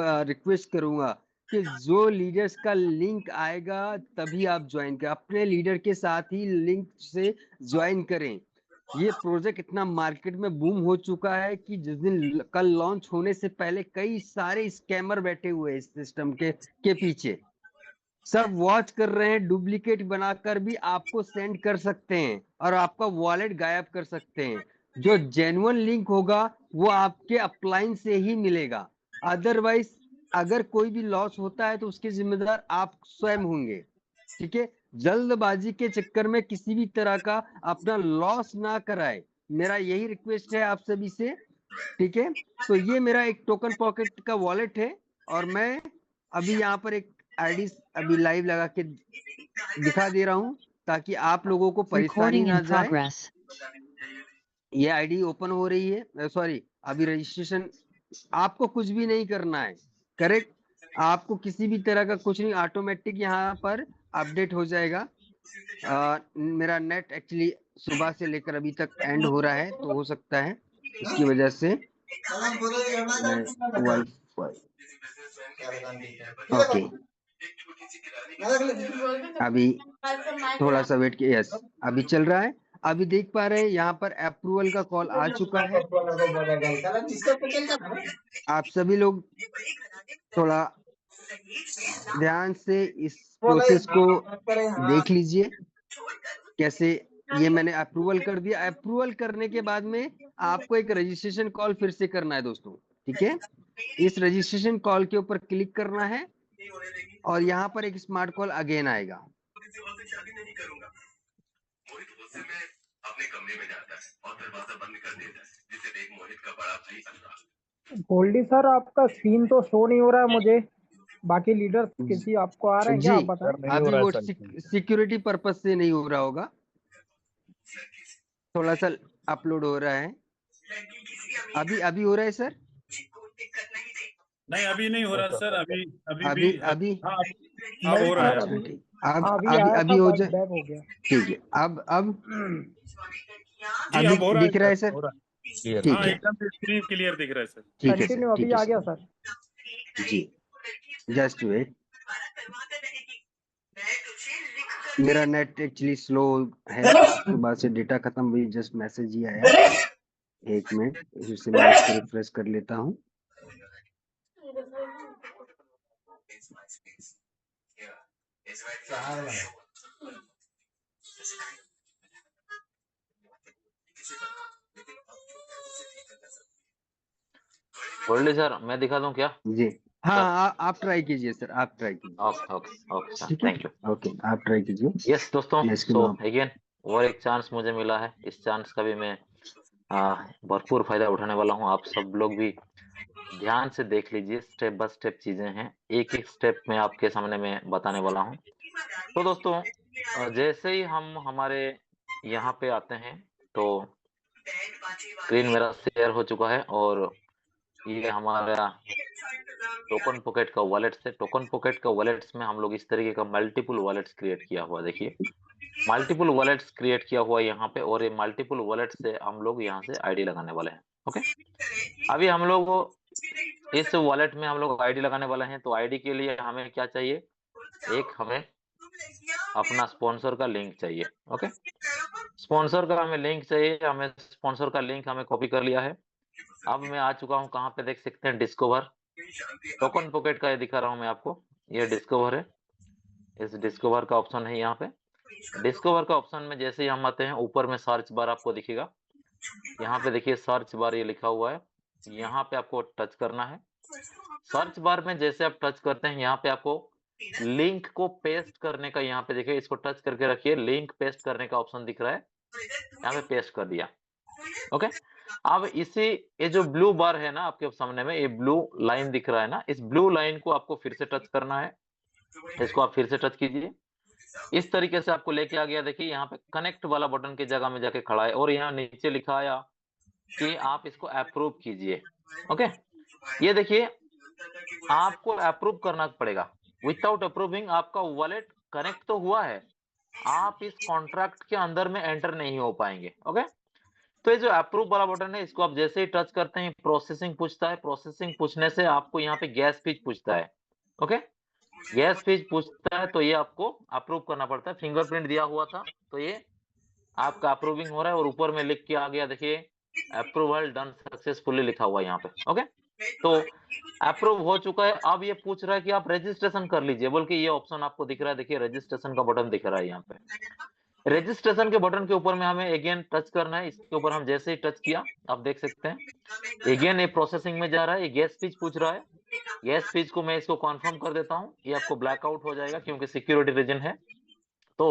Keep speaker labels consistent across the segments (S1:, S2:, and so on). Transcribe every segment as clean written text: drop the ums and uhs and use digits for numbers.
S1: Request करूंगा कि जो लीडर्स का लिंक आएगा तभी आप ज्वाइन करें, अपने लीडर के साथ ही लिंक से ज्वाइन करें। ये प्रोजेक्ट इतना मार्केट में बूम हो चुका है कि जिस दिन कल लॉन्च होने से पहले कई सारे स्कैमर बैठे हुए हैं इस सिस्टम के पीछे, सब वॉच कर रहे हैं, डुप्लीकेट बनाकर भी आपको सेंड कर सकते हैं और आपका वॉलेट गायब कर सकते हैं। जो जेन्युइन लिंक होगा वो आपके अपलाइन से ही मिलेगा, अदरवाइज अगर कोई भी लॉस होता है तो उसके जिम्मेदार आप स्वयं होंगे। ठीक है, जल्दबाजी के चक्कर में किसी भी तरह का अपना लॉस ना कराए, मेरा यही रिक्वेस्ट है आप सभी से। ठीक है, तो ये मेरा एक टोकन पॉकेट का वॉलेट है और मैं अभी यहाँ पर एक आईडी अभी लाइव लगा के दिखा दे रहा हूँ ताकि आप लोगों को परेशानी
S2: Recording
S1: ना
S2: in
S1: जाए।
S2: progress.
S1: ये आईडी ओपन हो रही है, सॉरी अभी रजिस्ट्रेशन, आपको कुछ भी नहीं करना है, करेक्ट, आपको किसी भी तरह का कुछ नहीं, ऑटोमेटिक यहाँ पर अपडेट हो जाएगा। मेरा नेट एक्चुअली सुबह से लेकर अभी तक एंड हो रहा है, तो हो सकता है इसकी वजह से मैं वाईफाई, ओके अभी थोड़ा सा वेट किया, यस अभी चल रहा है। अभी देख पा रहे हैं यहाँ पर अप्रूवल का कॉल आ चुका है। आप सभी लोग थोड़ा ध्यान से इस प्रोसेस को देख लीजिए कैसे। ये मैंने अप्रूवल कर दिया, अप्रूवल करने के बाद में आपको एक रजिस्ट्रेशन कॉल फिर से करना है दोस्तों। ठीक है, इस रजिस्ट्रेशन कॉल के ऊपर क्लिक करना है और यहाँ पर एक स्मार्ट कॉल अगेन आएगा।
S3: गोल्डी सर, आपका स्क्रीन तो शो नहीं हो रहा है मुझे, बाकी लीडर्स किसी आपको आ रहे हैं क्या,
S1: जी
S3: आप बताएं।
S1: अभी वो सिक्योरिटी पर्पज से नहीं हो रहा होगा, थोड़ा सा अपलोड हो रहा है। अभी अभी हो रहा है सर?
S4: नहीं अभी नहीं हो रहा सर, अभी अभी
S1: अभी
S4: भी
S1: अभी
S4: हाँ अब हो रहा है।
S3: अभी
S1: अब
S3: अभी
S1: अभी
S3: आया
S1: अभी
S3: था,
S1: हो
S3: बस
S1: जाए,
S3: बैक हो गया।
S1: ठीक है। अब
S4: जी
S1: अभी
S4: अब हो रहा है
S1: दिख रहा है
S4: सर,
S1: सर?
S4: हो रहा है।
S1: ठीक
S4: हाँ
S1: है,
S4: एकदम से स्क्रीन क्लियर दिख रहा है सर।
S1: ठीक है सर,
S3: कंटिन्यू, अभी
S1: ठीक है
S3: आ गया
S1: सर।
S3: सर।
S1: जी जस्ट वेट, मेरा नेट एक्चुअली स्लो है, सुबह से डेटा खत्म हुई, जस्ट मैसेज ही आया। एक मिनट फिर से मैं इसको रिफ्रेश कर लेता हूँ।
S5: गोल्डी सर मैं दिखा दूं क्या?
S1: जी हाँ, आप ट्राई कीजिए सर, आप ट्राई कीजिए।
S5: ओके ओके ओके सर,
S1: ठीक है,
S5: थैंक यू।
S1: ओके आप ट्राई कीजिए।
S5: यस दोस्तों,
S1: मैं इसके
S5: सो
S1: बाद
S5: अगेन और एक चांस मुझे मिला है, इस चांस का भी मैं भरपूर फायदा उठाने वाला हूँ। आप सब लोग भी ध्यान से देख लीजिए, स्टेप बाय स्टेप चीजें हैं, एक एक स्टेप में आपके सामने मैं बताने वाला हूँ। तो दोस्तों जैसे ही हम हमारे यहाँ पे आते हैं तो स्क्रीन मेरा शेयर हो चुका है और ये हमारा टोकन पॉकेट का वॉलेट से, टोकन पॉकेट का वॉलेट्स में हम लोग इस तरीके का मल्टीपल वॉलेट्स क्रिएट किया हुआ, देखिए मल्टीपल वॉलेट्स क्रिएट किया हुआ यहाँ पे, और ये मल्टीपल वॉलेट से हम लोग यहाँ से आईडी लगाने वाले हैं। ओके, अभी हम लोग इस वॉलेट में हम लोग आईडी लगाने वाले हैं, तो आईडी के लिए हमें क्या चाहिए, एक हमें अपना स्पॉन्सर का लिंक चाहिए। ओके, स्पॉन्सर का हमें लिंक चाहिए, हमें स्पॉन्सर का लिंक हमें कॉपी कर लिया है। अब मैं आ चुका हूँ कहाँ पे, देख सकते हैं डिस्कवर, टोकन पॉकेट का ये दिखा रहा हूँ मैं आपको, ये डिस्कवर है, इस डिस्कवर का ऑप्शन है यहाँ पे। डिस्कवर का ऑप्शन में जैसे ही हम आते हैं, ऊपर में सर्च बार आपको दिखेगा, यहाँ पे देखिए सर्च बार ये लिखा हुआ है, यहाँ पे आपको टच करना है। सर्च बार में जैसे आप टच करते हैं, यहाँ पे आपको लिंक को पेस्ट करने का, यहाँ पे देखिए इसको टच करके रखिए, लिंक पेस्ट करने का ऑप्शन दिख रहा है, यहाँ पे पेस्ट कर दिया। ओके, अब इसी ये जो ब्लू बार है ना आपके सामने में, ये ब्लू लाइन दिख रहा है ना, इस ब्लू लाइन को आपको फिर से टच करना है, इसको आप फिर से टच कीजिए, इस तरीके से आपको लेके आ गया। देखिए यहाँ पे कनेक्ट वाला बटन की जगह में जाके खड़ा है और यहाँ नीचे लिखा आया कि आप इसको अप्रूव कीजिए। ओके, ये देखिए आपको अप्रूव करना पड़ेगा, विदाउट अप्रूविंग आपका वॉलेट कनेक्ट तो हुआ है, आप इस कॉन्ट्रैक्ट के अंदर में एंटर नहीं हो पाएंगे। ओके, तो ये जो अप्रूव वाला बटन है, इसको आप जैसे ही टच करते हैं प्रोसेसिंग पूछता है। प्रोसेसिंग पूछने से आपको यहाँ पे गैस फीस पूछता है। ओके, गैस फीस पूछता है तो ये आपको अप्रूव करना पड़ता है। फिंगरप्रिंट दिया हुआ था तो ये आपका अप्रूविंग हो रहा है, और ऊपर में लिख के आ गया, देखिए अप्रूवल डन सक्सेसफुली लिखा हुआ है यहाँ पे। ओके, तो अप्रूव हो चुका है। अब ये पूछ रहा है कि आप रजिस्ट्रेशन कर लीजिए, बोल के ये ऑप्शन आपको दिख रहा है। देखिए रजिस्ट्रेशन का बटन दिख रहा है यहाँ पे। रजिस्ट्रेशन के बटन के ऊपर में हमें अगेन टच करना है। इसके ऊपर हम जैसे ही टच किया, आप देख सकते हैं अगेन ये प्रोसेसिंग में जा रहा है। ये गैस फीस पूछ रहा है। गैस फीस को मैं इसको कंफर्म कर देता हूँ। ये आपको ब्लैकआउट हो जाएगा क्योंकि सिक्योरिटी रीजन है। तो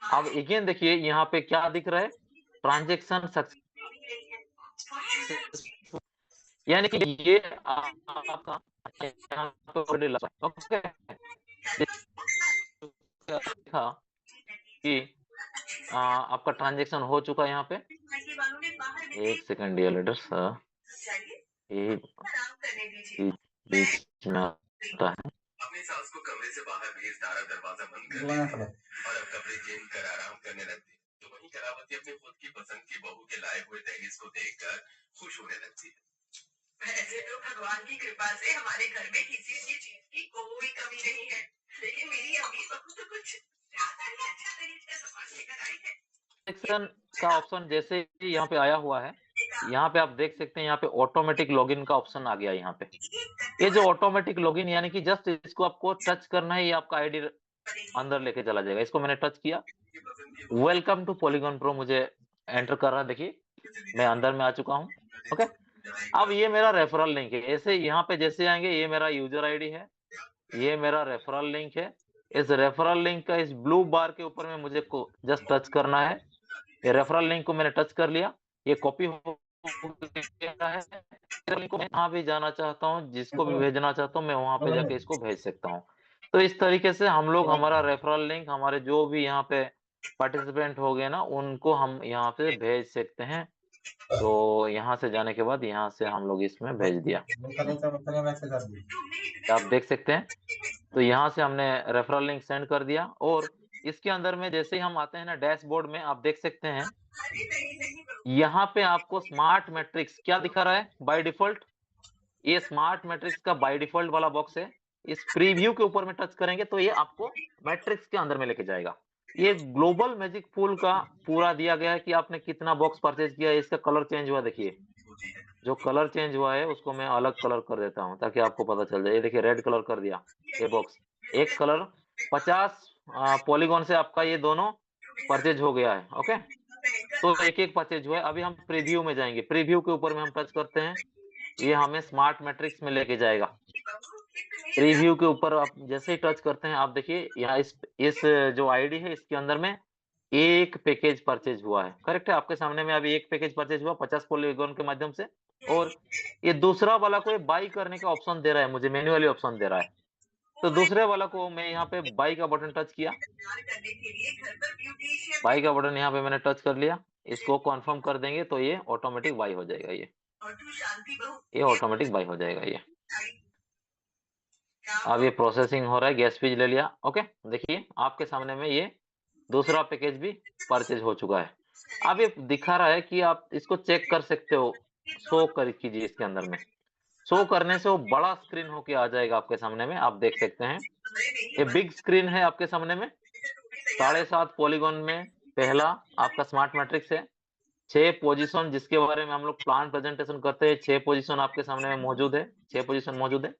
S5: अब अगेन देखिए यहाँ पे क्या दिख रहा है, ट्रांजेक्शन सक्सेस, यानी कि ये आपका यहाँ पे ऑलरेडी लगा है। ओके, देखा कि आपका ट्रांजेक्शन हो चुका है यहाँ पे। एक सेकंड डियर लीडर्स, ये बीच में आता है।
S2: अपनी सास को कमरे से बाहर भेज तारा दरवाजा बंद कर देती है और अब कपड़े चेंज कर आराम करने लगती है। तो वहीं करावती अपने खुद की पसंद की बहू के लाए हुए दहेज को देखकर खुश होने लगती है। वैसे तो भगवान की कृपा से हमारे घर में किसी चीज की कोई कमी नहीं है, लेकिन मेरी अम्मी बहू तो कुछ ज्यादा ही अच्छा दहेज का सामान लेकर आई है।
S5: ट्रांजेक्शन का ऑप्शन जैसे ही यहाँ पे आया हुआ है, यहाँ पे आप देख सकते हैं यहाँ पे ऑटोमेटिक लॉगिन का ऑप्शन आ गया यहाँ पे। ये जो ऑटोमेटिक लॉगिन, यानी कि जस्ट इसको आपको टच करना है, ये आपका आईडी अंदर लेके चला जाएगा। इसको मैंने टच किया, वेलकम टू पॉलीगॉन प्रो मुझे एंटर कर रहा है। देखिए मैं अंदर में आ चुका हूँ। ओके, अब ये मेरा रेफरल लिंक है। ऐसे यहाँ पे जैसे आएंगे, ये मेरा यूजर आईडी है, ये मेरा रेफरल लिंक है। इस रेफरल लिंक का इस ब्लू बार के ऊपर में मुझे जस्ट टच करना है। ये रेफरल लिंक को मैंने टच कर लिया, ये कॉपी हो गया है। लिंक को मैं जहाँ भी जाना चाहता हूँ, जिसको भी भेजना चाहता हूँ, मैं वहां पे जाके इसको भेज सकता हूँ। तो इस तरीके से हम लोग हमारा रेफरल लिंक, हमारे जो भी यहाँ पे पार्टिसिपेंट हो गए ना, उनको हम यहाँ पे भेज सकते हैं। तो यहाँ से जाने के बाद यहाँ से हम लोग इसमें भेज दिया, आप देख सकते हैं। तो यहाँ से हमने रेफरल लिंक सेंड कर दिया, और इसके अंदर में जैसे ही हम आते हैं ना डैशबोर्ड में, आप देख सकते हैं यहाँ पे आपको स्मार्ट मैट्रिक्स क्या दिखा रहा है बाय डिफॉल्ट। ये स्मार्ट मैट्रिक्स का बाय डिफॉल्ट वाला बॉक्स है। इस प्रीव्यू के ऊपर में टच करेंगे तो ये आपको मैट्रिक्स के अंदर में लेके जाएगा। ये ग्लोबल मैजिक पूल का पूरा दिया गया है कि आपने कितना बॉक्स परचेज किया है। इसका कलर चेंज हुआ, देखिए जो कलर चेंज हुआ है उसको मैं अलग कलर कर देता हूँ ताकि आपको पता चल जाए। ये देखिए रेड कलर कर दिया ये बॉक्स। एक कलर 50 पॉलीगॉन से आपका ये दोनों परचेज हो गया है। ओके, तो एक एक परचेज हुआ है। अभी हम प्रीव्यू में जाएंगे। प्रीव्यू के ऊपर में हम टच करते हैं, ये हमें स्मार्ट मैट्रिक्स में लेके जाएगा। प्रीव्यू के ऊपर आप जैसे ही टच करते हैं, आप देखिए यहाँ इस जो आईडी है इसके अंदर में एक पैकेज परचेज हुआ है। करेक्ट है, आपके सामने में अभी एक पैकेज परचेज हुआ 50 पॉलीगॉन के माध्यम से। और ये दूसरा वाला को बाई करने का ऑप्शन दे रहा है, मुझे मैन्युअली ऑप्शन दे रहा है। तो दूसरे वाला को मैं यहाँ पे बाई का बटन टच किया, बाई का बटन यहाँ पे मैंने टच कर लिया। इसको कंफर्म कर देंगे तो ये ऑटोमेटिक बाई हो जाएगा। ये ऑटोमेटिक बाई हो जाएगा। ये अब ये प्रोसेसिंग हो रहा है। गैस फीस ले लिया। ओके, देखिए आपके सामने में ये दूसरा पैकेज भी परचेज हो चुका है। अब ये दिखा रहा है कि आप इसको चेक कर सकते हो, शो कर कीजिए। इसके अंदर में शो करने से वो बड़ा स्क्रीन होके आ जाएगा आपके सामने में। आप देख सकते हैं ये बिग स्क्रीन है आपके सामने में। 7.5 पॉलीगॉन में पहला आपका स्मार्ट मैट्रिक्स है। 6 पोजीशन जिसके बारे में हम लोग प्लान प्रेजेंटेशन करते हैं, 6 पोजीशन आपके सामने में मौजूद है। 6 पोजीशन मौजूद है।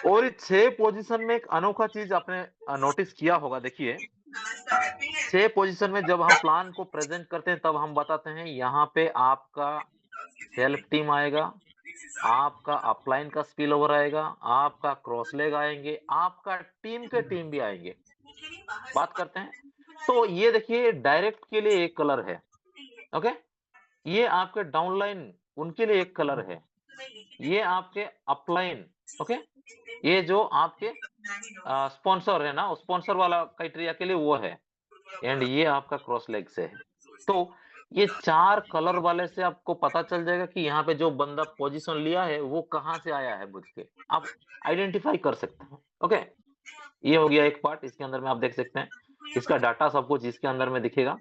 S5: और इस 6 पोजीशन में एक अनोखा चीज आपने नोटिस किया होगा। देखिए 6 पोजीशन में जब हम प्लान को प्रेजेंट करते हैं तब हम बताते हैं यहाँ पे आपका सेल्फ टीम आएगा, आपका अपलाइन का स्पिल ओवर आएगा, आपका क्रॉस लेग आएंगे, आपका टीम के टीम भी आएंगे। बात करते हैं तो ये देखिए डायरेक्ट के लिए एक कलर है। ओके, ये आपके डाउनलाइन उनके लिए एक कलर है। ये आपके अपलाइन, ओके, ये जो आपके स्पॉन्सर है ना, स्पॉन्सर वाला क्राइटेरिया के लिए वो है। एंड ये आपका क्रॉस लेग से है। तो ये 4 कलर वाले से आपको पता चल जाएगा कि यहाँ पे जो बंदा पोजीशन लिया है वो कहाँ से आया है, बुझ के आप आइडेंटिफाई कर सकते हैं। ओके, ये हो गया एक पार्ट। इसके अंदर में आप देख सकते हैं इसका डाटा सब कुछ इसके अंदर में दिखेगा।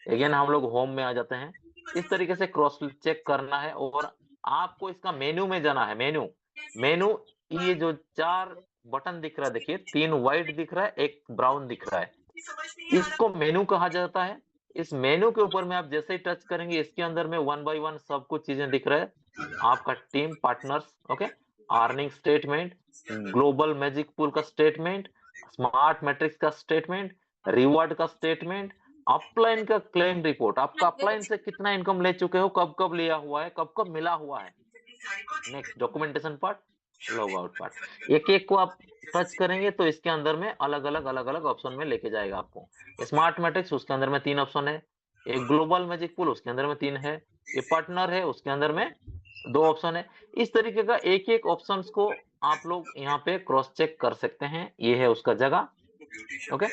S5: अगेन हम लोग होम में आ जाते हैं। इस तरीके से क्रॉस चेक करना है और आपको इसका मेन्यू में जाना है। मेन्यू ये जो 4 बटन दिख रहा है, देखिए 3 व्हाइट दिख रहा है, 1 ब्राउन दिख रहा है, इसको मेन्यू कहा जाता है। इस मेन्यू के ऊपर में आप जैसे ही टच करेंगे, इसके अंदर में 1 बाय 1 सब कुछ चीजें दिख रहा है। आपका team partners, okay, earning statement, global magic pool का स्टेटमेंट, स्मार्ट मैट्रिक्स का स्टेटमेंट, रिवॉर्ड का स्टेटमेंट, अपलाइन का क्लेम रिपोर्ट, आपका अपलाइन से कितना इनकम ले चुके हो, कब कब लिया हुआ है, कब कब मिला हुआ है। Next documentation part, log out part. एक एक को आप टच करेंगे तो इसके अंदर में अलग अलग ऑप्शन में लेके जाएगा आपको। स्मार्ट मैट्रिक्स, उसके अंदर में 3 ऑप्शन है। एक ग्लोबल मैजिक पूल, उसके अंदर में 3 है। ये पार्टनर है, उसके अंदर में 2 ऑप्शन है। इस तरीके का एक एक ऑप्शन को आप लोग यहाँ पे क्रॉस चेक कर सकते हैं। ये है उसका जगह, ओके।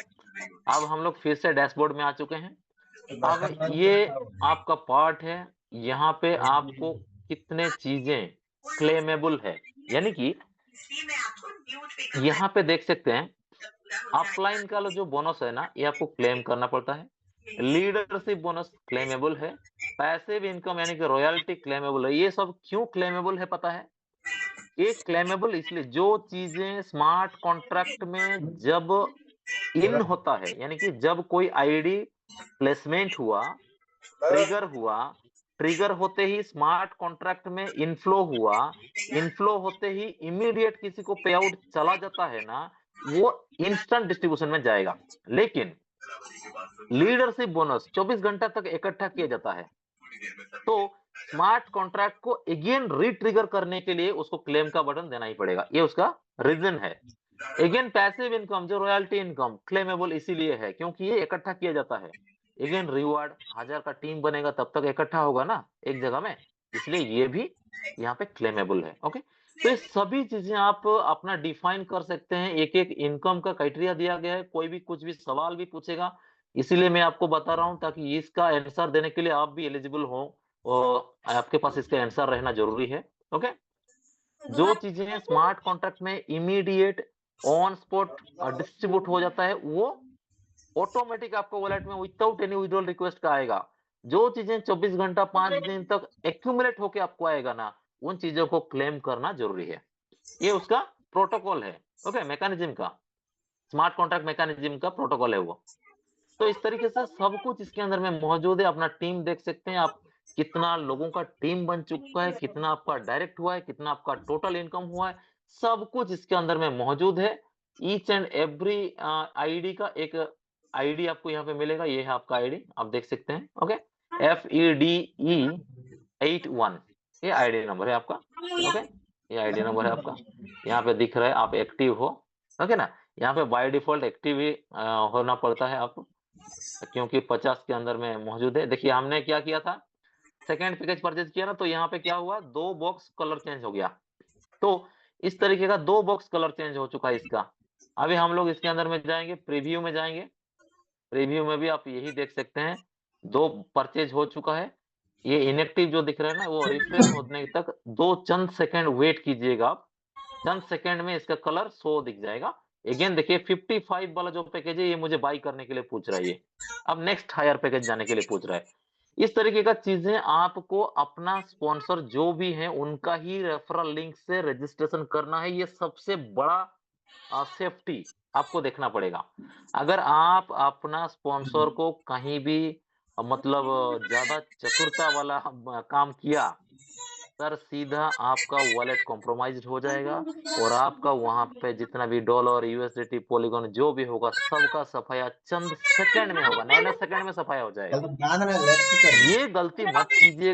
S5: अब हम लोग फिर से डैशबोर्ड में आ चुके हैं। अब ये आपका पार्ट है, यहाँ पे आपको कितने चीजें क्लेमेबल है, यानी कि यहाँ पे देख सकते हैं अपलाइन का जो बोनस है ना, ये आपको क्लेम करना पड़ता है। लीडरशिप बोनस क्लेमेबल है। पैसिव इनकम यानी कि रॉयल्टी क्लेमेबल है। ये सब क्यों क्लेमेबल है पता है? ये क्लेमेबल इसलिए, जो चीजें स्मार्ट कॉन्ट्रैक्ट में जब इन होता है, यानी कि जब कोई आईडी प्लेसमेंट हुआ, ट्रिगर होते ही स्मार्ट कॉन्ट्रैक्ट में इनफ्लो हुआ, इनफ्लो होते ही इमीडिएट किसी को पे आउट चला जाता है ना, वो इंस्टेंट डिस्ट्रीब्यूशन में जाएगा। लेकिन लीडरशिप बोनस 24 घंटा तक इकट्ठा किया जाता है, तो स्मार्ट कॉन्ट्रैक्ट को अगेन रीट्रिगर करने के लिए उसको क्लेम का बटन देना ही पड़ेगा। ये उसका रीजन है। अगेन पैसिव इनकम जो रॉयल्टी इनकम क्लेमेबल इसीलिए है क्योंकि ये इकट्ठा किया जाता है। अगेन रिवार्ड 1000 का टीम बनेगा तब तक इकट्ठा होगा ना एक जगह में, इसलिए ये भी यहाँ पे क्लेमेबल है। ओके, तो ये सभी चीजें आप अपना डिफाइन कर सकते हैं। एक एक इनकम का क्राइटेरिया दिया गया है। कोई भी कुछ भी सवाल भी पूछेगा, इसीलिए मैं आपको बता रहा हूं ताकि इसका आंसर देने के लिए आप भी एलिजिबल हो और आपके पास इसका आंसर रहना जरूरी है। ओके, जो चीजें स्मार्ट कॉन्ट्रैक्ट में इमीडिएट ऑन स्पॉट डिस्ट्रीब्यूट हो जाता है, वो ऑटोमेटिक आपको वॉलेट में विदाउट एनी विड्रॉल रिक्वेस्ट का आएगा। जो चीजें 24 घंटा 5 दिन तक एक्यूमुलेट होके आपको आएगा ना, उन चीजों को क्लेम करना जरूरी है। ये उसका प्रोटोकॉल है। ओके, मैकेनिज्म का, स्मार्ट कॉन्ट्रैक्ट मैकेनिज्म का प्रोटोकॉल है वो। तो इस तरीके से सब कुछ इसके अंदर में मौजूद है। अपना टीम देख सकते हैं आप, कितना लोगों का टीम बन चुका है, कितना आपका डायरेक्ट हुआ है, कितना आपका टोटल इनकम हुआ है, सब कुछ इसके अंदर में मौजूद है। ईच एंड एवरी आईडी का एक आईडी आपको यहाँ पे मिलेगा। ये है आपका आईडी, आप देख सकते हैं। ओके, FEDE81 ये आईडी नंबर है आपका। ओके, ये आईडी नंबर है आपका, यहाँ पे दिख रहा है। आप एक्टिव हो, ओके ना। यहाँ पे बाय डिफॉल्ट एक्टिव ही होना पड़ता है आपको, क्योंकि 50 के अंदर में मौजूद है। देखिए हमने क्या किया था, सेकेंड पैकेज परचेज किया ना, तो यहाँ पे क्या हुआ, 2 बॉक्स कलर चेंज हो गया। तो इस तरीके का 2 बॉक्स कलर चेंज हो चुका है इसका। अभी हम लोग इसके अंदर में जाएंगे, प्रीव्यू में जाएंगे। प्रीव्यू में भी आप यही देख सकते हैं, 2 परचेज हो चुका है। ये इनएक्टिव जो दिख रहा है ना, वो रिफ्रेश होने तक 2 चंद सेकंड वेट कीजिएगा आप। चंद सेकंड में इसका कलर शो दिख जाएगा। अगेन देखिए 55 वाला जो पैकेज है, ये मुझे बाई करने के लिए पूछ रहा है। ये अब नेक्स्ट हायर पैकेज जाने के लिए पूछ रहा है। इस तरीके का चीजें आपको अपना स्पॉन्सर जो भी है उनका ही रेफरल लिंक से रजिस्ट्रेशन करना है। ये सबसे बड़ा सेफ्टी आपको देखना पड़ेगा। अगर आप अपना स्पॉन्सर को कहीं भी मतलब ज्यादा चतुरता वाला काम किया, सर सीधा आपका वॉलेट कॉम्प्रोमाइज्ड हो जाएगा और आपका वहां पे जितना भी डॉलर, यूएसडीटी, पॉलीगॉन जो भी होगा, सबका सफाया चंद सेकंड में होगा, नैनो सेकंड में सफाया हो जाएगा। ये गलती मत कीजिएगा।